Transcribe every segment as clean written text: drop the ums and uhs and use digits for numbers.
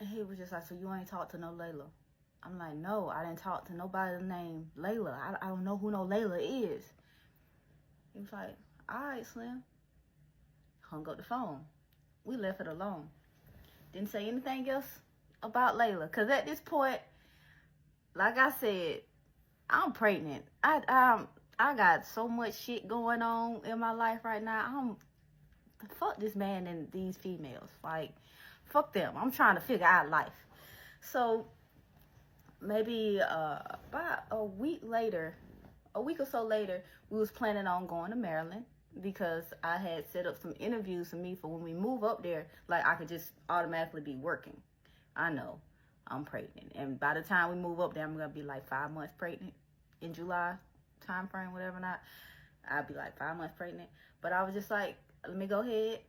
And he was just like, so you ain't talked to no Layla? I'm like, no, I didn't talk to nobody named Layla. I don't know who no Layla is. He was like, all right, Slim. Hung up the phone. We left it alone. Didn't say anything else about Layla. Because at this point, like I said, I'm pregnant. I got so much shit going on in my life right now. Fuck this man and these females. Like, fuck them. I'm trying to figure out life. So maybe about a week or so later, we was planning on going to Maryland because I had set up some interviews for me for when we move up there, like I could just automatically be working. I know I'm pregnant, and by the time we move up there, I'm gonna be like 5 months pregnant in July time frame, whatever. Not, I'll be like 5 months pregnant. But I was just like, let me go ahead,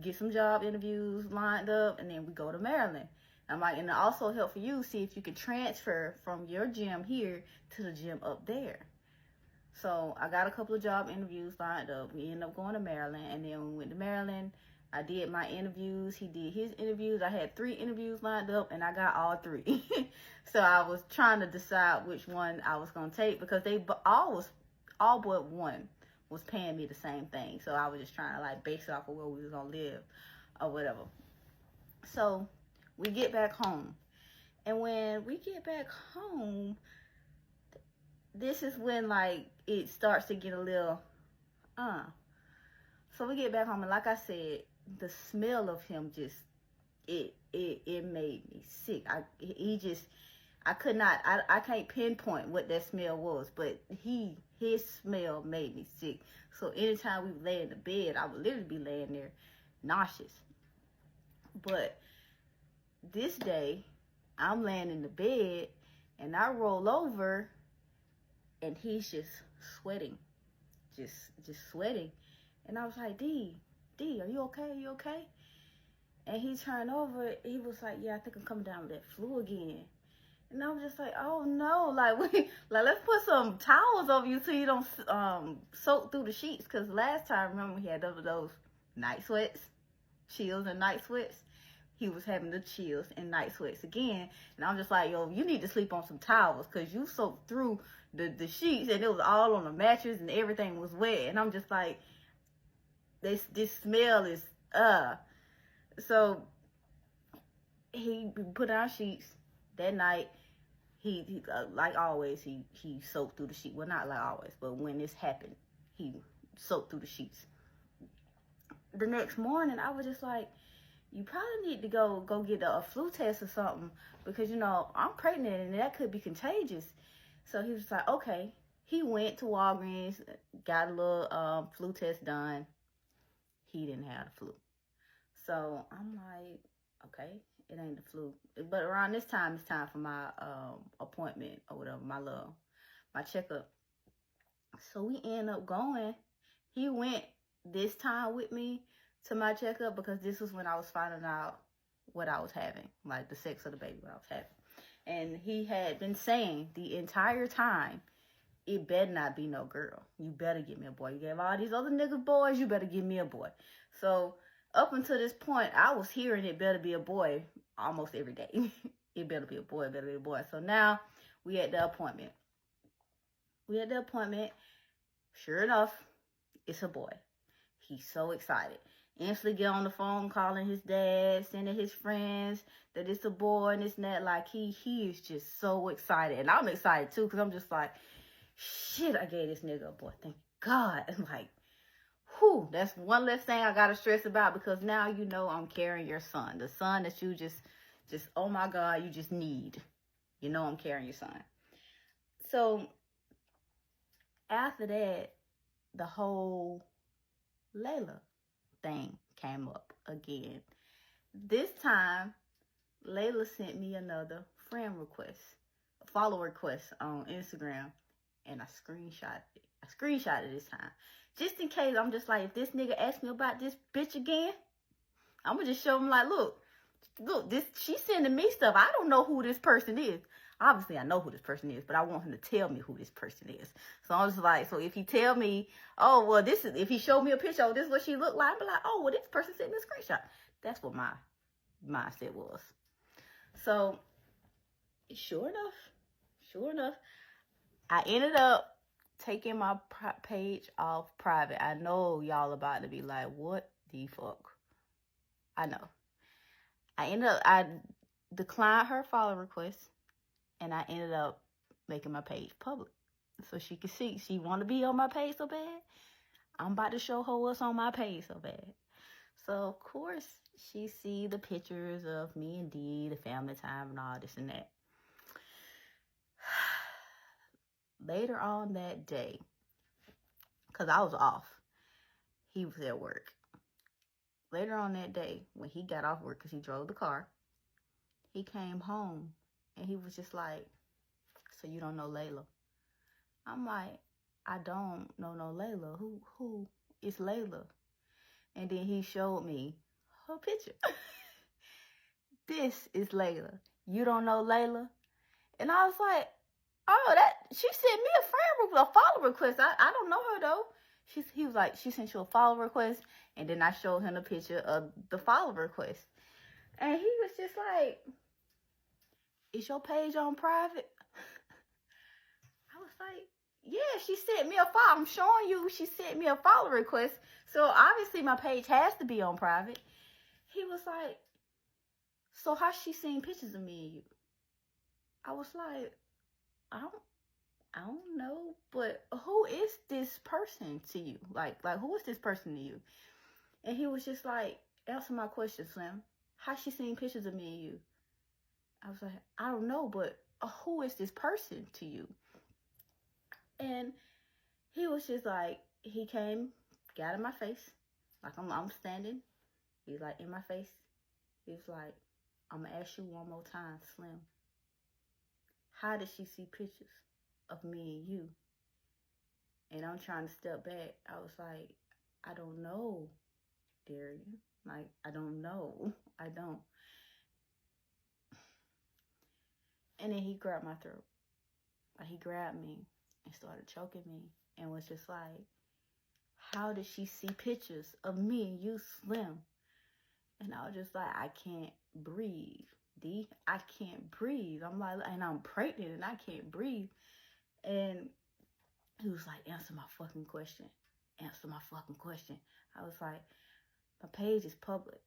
get some job interviews lined up, and then we go to Maryland. I'm like, and it also help for you see if you can transfer from your gym here to the gym up there. So I got a couple of job interviews lined up. We ended up going to Maryland, and then when we went to Maryland, I did my interviews. He did his interviews. I had 3 interviews lined up, and I got all 3. So I was trying to decide which one I was gonna take because they all but one was paying me the same thing. So I was just trying to like base it off of where we was gonna live or whatever. So we get back home, and when we get back home, this is when like it starts to get a little so we get back home, and like I said, the smell of him just it made me sick. I could not, I can't pinpoint what that smell was, but his smell made me sick. So anytime we would lay in the bed, I would literally be laying there nauseous. But this day, I'm laying in the bed, and I roll over, and he's just sweating, just sweating. And I was like, D, are you okay? Are you okay? And he turned over, he was like, yeah, I think I'm coming down with that flu again. And I was just like, oh no, like let's put some towels over you so you don't soak through the sheets. Cause last time, remember, he had those night sweats, chills and night sweats. He was having the chills and night sweats again. And I'm just like, yo, you need to sleep on some towels because you soaked through the sheets and it was all on the mattress and everything was wet. And I'm just like, this smell is, So he put on sheets that night. He like always, he soaked through the sheet. Well, not like always, but when this happened, he soaked through the sheets. The next morning, I was just like, you probably need to go get a flu test or something because, you know, I'm pregnant and that could be contagious. So he was like, okay. He went to Walgreens, got a little flu test done. He didn't have the flu. So I'm like, okay, it ain't the flu. But around this time, it's time for my appointment or whatever, my checkup. So we end up going. He went this time with me to my checkup because this was when I was finding out what I was having, like the sex of the baby what I was having. And he had been saying the entire time, it better not be no girl. You better give me a boy. You gave all these other niggas boys, you better give me a boy. So up until this point, I was hearing it better be a boy almost every day. It better be a boy, it better be a boy. So now we at the appointment. Sure enough, it's a boy. He's so excited. Instantly get on the phone calling his dad, sending his friends that it's a boy and this and that. Like he is just so excited. And I'm excited too because I'm just like, shit, I gave this nigga a boy. Thank God. I'm like, whew, that's one less thing I got to stress about because now you know I'm carrying your son. The son that you just, oh my God, you just need. You know I'm carrying your son. So after that, the whole Layla thing came up again. This time, Layla sent me another friend request, a follow request on Instagram, and I screenshotted it. I screenshotted it this time. Just in case, I'm just like, if this nigga asks me about this bitch again, I'm going to just show him like, look, this, she's sending me stuff. I don't know who this person is. Obviously, I know who this person is, but I want him to tell me who this person is. So I'm just like, so if he tell me, oh, well, this is, if he showed me a picture, oh, this is what she looked like, I'd be like, oh, well, this person sent me a screenshot. That's what my mindset was. So, sure enough, I ended up taking my page off private. I know y'all about to be like, what the fuck? I know. I declined her follow request, and I ended up making my page public. So she could see, she want to be on my page so bad. I'm about to show her what's on my page so bad. So, of course, she see the pictures of me and Dee, the family time and all this and that. Later on that day, because I was off, he was at work. Later on that day, when he got off work because he drove the car, he came home and he was just like, so you don't know Layla? I'm like, I don't know no Layla. Who is Layla? And then he showed me her picture. This is Layla. You don't know Layla? And I was like, oh, she sent me a follow request. I don't know her though. He was like, she sent you a follow request, and then I showed him a picture of the follow request. And he was just like, is your page on private? I was like, yeah, she sent me a follow. I'm showing you she sent me a follow request. So obviously my page has to be on private. He was like, so how she seen pictures of me and you? I was like, I don't know, but who is this person to you? Like who is this person to you? And he was just like, answer my question, Slim. How she seen pictures of me and you? I was like, I don't know, but who is this person to you? And he was just like, he came, got in my face, like I'm standing. He's like in my face. He was like, I'm gonna ask you one more time, Slim. How did she see pictures of me and you? And I'm trying to step back. I was like, I don't know, Darian. Like, I don't know. I don't. And then he grabbed my throat. Like, he grabbed me and started choking me and was just like, how did she see pictures of me and you, Slim? And I was just like, I can't breathe, D. I can't breathe. I'm like, and I'm pregnant and I can't breathe. And he was like, answer my fucking question. Answer my fucking question. I was like, my page is public.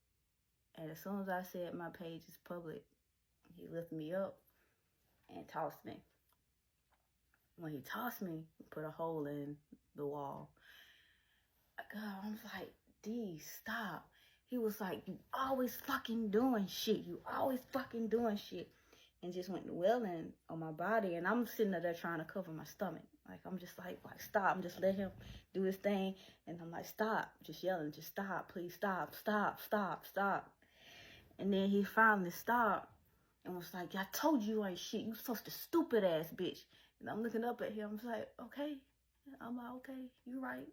And as soon as I said my page is public, he lifted me up and tossed me. When he tossed me, he put a hole in the wall. God, I was like, D, stop. He was like, you always fucking doing shit. You always fucking doing shit. And just went wailing on my body. And I'm sitting there trying to cover my stomach. Like, I'm just like stop. I'm just let him do his thing. And I'm like, stop. Just yelling, just stop. Please stop, stop, stop, stop. And then he finally stopped and was like, I told you ain't shit. You such a stupid ass bitch. And I'm looking up at him. I was like, okay. I'm like, okay, you right.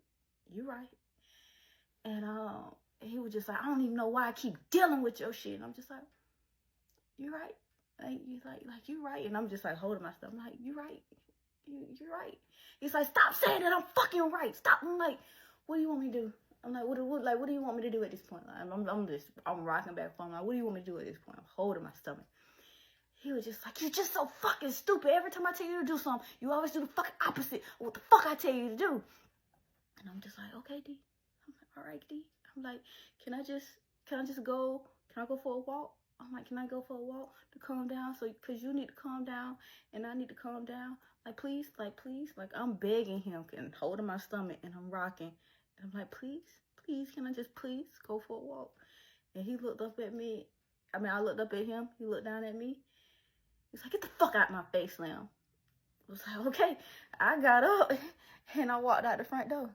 You right. And he was just like, I don't even know why I keep dealing with your shit. And I'm just like, you right. Like, he's like you right. And I'm just like holding my stuff. I'm like, you right. You're right. He's like, stop saying that I'm fucking right. Stop. I'm like, what do you want me to do? I'm like, what do you want me to do at this point? Like, I'm rocking back from like, what do you want me to do at this point? I'm holding my stomach. He was just like, you're just so fucking stupid. Every time I tell you to do something, you always do the fucking opposite of what the fuck I tell you to do. And I'm just like, okay, D. I'm like, all right, D. I'm like, can I just go? Can I go for a walk? I'm like, can I go for a walk to calm down? So, cause you need to calm down and I need to calm down. Like, please. Like, I'm begging him and holding my stomach and I'm rocking. And I'm like, please, can I just please go for a walk? And he looked up at me. I mean, I looked up at him. He looked down at me. He's like, get the fuck out of my face, Slim. I was like, okay. I got up and I walked out the front door.